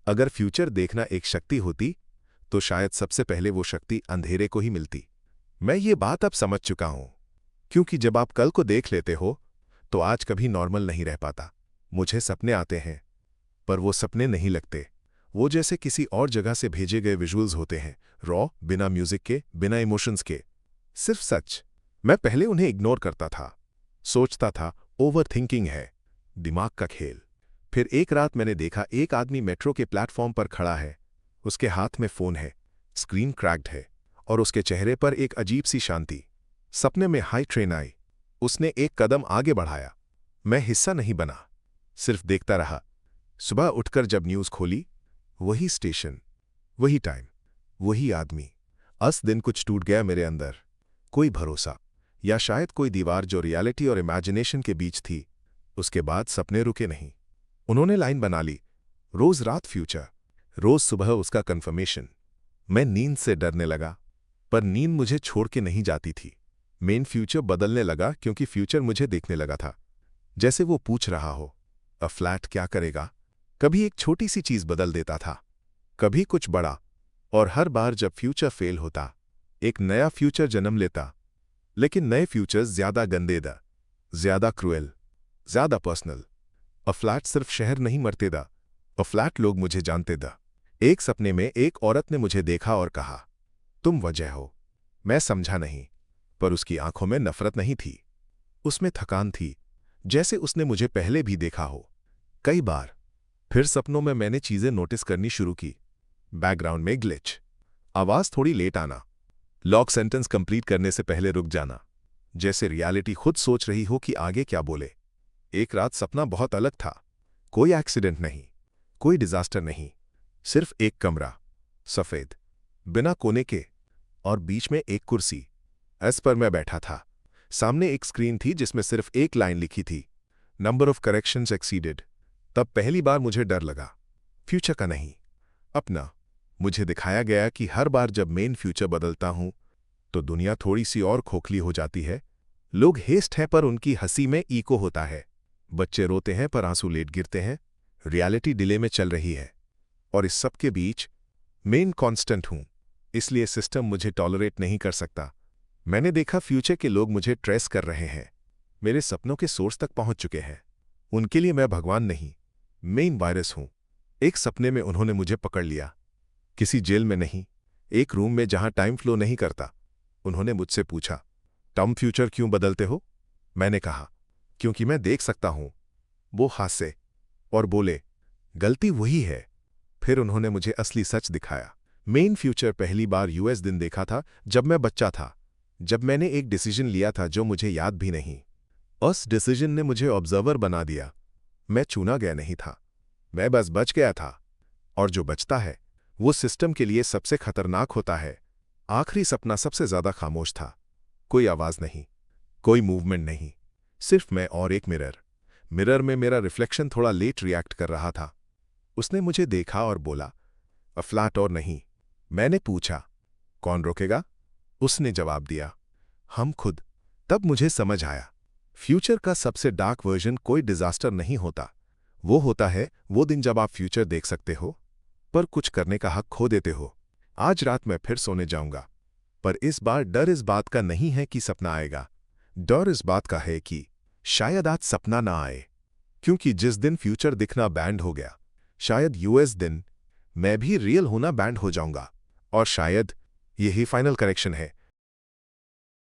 अगर फ्यूचर देखना एक शक्ति होती तो शायद सबसे पहले वो शक्ति अंधेरे को ही मिलती। मैं ये बात अब समझ चुका हूं, क्योंकि जब आप कल को देख लेते हो तो आज कभी नॉर्मल नहीं रह पाता। मुझे सपने आते हैं, पर वो सपने नहीं लगते। वो जैसे किसी और जगह से भेजे गए विजुअल्स होते हैं, रॉ, बिना म्यूजिक के, बिना इमोशंस के, सिर्फ सच। मैं पहले उन्हें इग्नोर करता था, सोचता था ओवर थिंकिंग है, दिमाग का खेल। फिर एक रात मैंने देखा एक आदमी मेट्रो के प्लेटफॉर्म पर खड़ा है, उसके हाथ में फोन है, स्क्रीन क्रैक्ड है और उसके चेहरे पर एक अजीब सी शांति। सपने में हाई ट्रेन आई। उसने एक कदम आगे बढ़ाया। मैं हिस्सा नहीं बना, सिर्फ देखता रहा। सुबह उठकर जब न्यूज़ खोली, वही स्टेशन, वही टाइम, वही आदमी। दिन कुछ टूट गया मेरे अंदर। कोई भरोसा, या शायद कोई दीवार जो रियलिटी और इमेजिनेशन के बीच थी। उसके बाद सपने रुके नहीं। उन्होंने लाइन बना ली, रोज रात फ्यूचर, रोज सुबह उसका कंफर्मेशन। मैं नींद से डरने लगा, पर नींद मुझे छोड़ के नहीं जाती थी। मेन फ्यूचर बदलने लगा क्योंकि फ्यूचर मुझे देखने लगा था। जैसे वो पूछ रहा हो, अ फ्लैट क्या करेगा? कभी एक छोटी सी चीज बदल देता था, कभी कुछ बड़ा, और हर बार जब फ्यूचर फेल होता, एक नया फ्यूचर जन्म लेता। लेकिन नए फ्यूचर्स ज्यादा गंदे दा, ज्यादा क्रूएल, ज्यादा पर्सनल। अ फ्लैट सिर्फ शहर नहीं मरते दा, अ फ्लैट लोग मुझे जानते दा। एक सपने में एक औरत ने मुझे देखा और कहा, तुम वजह हो। मैं समझा नहीं, पर उसकी आंखों में नफरत नहीं थी, उसमें थकान थी, जैसे उसने मुझे पहले भी देखा हो, कई बार। फिर सपनों में मैंने चीजें नोटिस करनी शुरू की। बैकग्राउंड में ग्लिच, आवाज थोड़ी लेट आना, लॉक सेंटेंस कंप्लीट करने से पहले रुक जाना, जैसे रियलिटी खुद सोच रही हो कि आगे क्या बोले। एक रात सपना बहुत अलग था। कोई एक्सीडेंट नहीं, कोई डिजास्टर नहीं, सिर्फ एक कमरा, सफेद, बिना कोने के, और बीच में एक कुर्सी। इस पर मैं बैठा था। सामने एक स्क्रीन थी जिसमें सिर्फ एक लाइन लिखी थी, नंबर ऑफ करेक्शंस एक्सीडेड। तब पहली बार मुझे डर लगा, फ्यूचर का नहीं, अपना। मुझे दिखाया गया कि हर बार जब मेन फ्यूचर बदलता हूं तो दुनिया थोड़ी सी और खोखली हो जाती है। लोग हेस्ट हैं पर उनकी हंसी में ईको होता है, बच्चे रोते हैं पर आंसू लेट गिरते हैं। रियलिटी डिले में चल रही है, और इस सब के बीच मेन कांस्टेंट हूं, इसलिए सिस्टम मुझे टॉलरेट नहीं कर सकता। मैंने देखा फ्यूचर के लोग मुझे ट्रेस कर रहे हैं, मेरे सपनों के सोर्स तक पहुंच चुके हैं। उनके लिए मैं भगवान नहीं, मेन वायरस हूं। एक सपने में उन्होंने मुझे पकड़ लिया, किसी जेल में नहीं, एक रूम में जहां टाइम फ्लो नहीं करता। उन्होंने मुझसे पूछा, तुम फ्यूचर क्यों बदलते हो? मैंने कहा, क्योंकि मैं देख सकता हूं। वो हंसे और बोले, गलती वही है। फिर उन्होंने मुझे असली सच दिखाया। मेन फ्यूचर पहली बार यूएस दिन देखा था जब मैं बच्चा था, जब मैंने एक डिसीजन लिया था जो मुझे याद भी नहीं। उस डिसीजन ने मुझे ऑब्जर्वर बना दिया। मैं चुना गया नहीं था, मैं बस बच गया था। और जो बचता है वो सिस्टम के लिए सबसे खतरनाक होता है। आखिरी सपना सबसे ज्यादा खामोश था। कोई आवाज नहीं, कोई मूवमेंट नहीं, सिर्फ मैं और एक मिरर। मिरर में मेरा रिफ्लेक्शन थोड़ा लेट रिएक्ट कर रहा था। उसने मुझे देखा और बोला, अ फ्लैट और नहीं। मैंने पूछा, कौन रोकेगा? उसने जवाब दिया, हम खुद। तब मुझे समझ आया, फ्यूचर का सबसे डार्क वर्जन कोई डिजास्टर नहीं होता। वो होता है वो दिन जब आप फ्यूचर देख सकते हो, पर कुछ करने का हक खो देते हो। आज रात मैं फिर सोने जाऊंगा, पर इस बार डर इस बात का नहीं है कि सपना आएगा। डर इस बात का है कि शायद आज सपना ना आए। क्योंकि जिस दिन फ्यूचर दिखना बैंड हो गया, शायद यूएस दिन मैं भी रियल होना बैंड हो जाऊंगा। और शायद यही फाइनल करेक्शन है।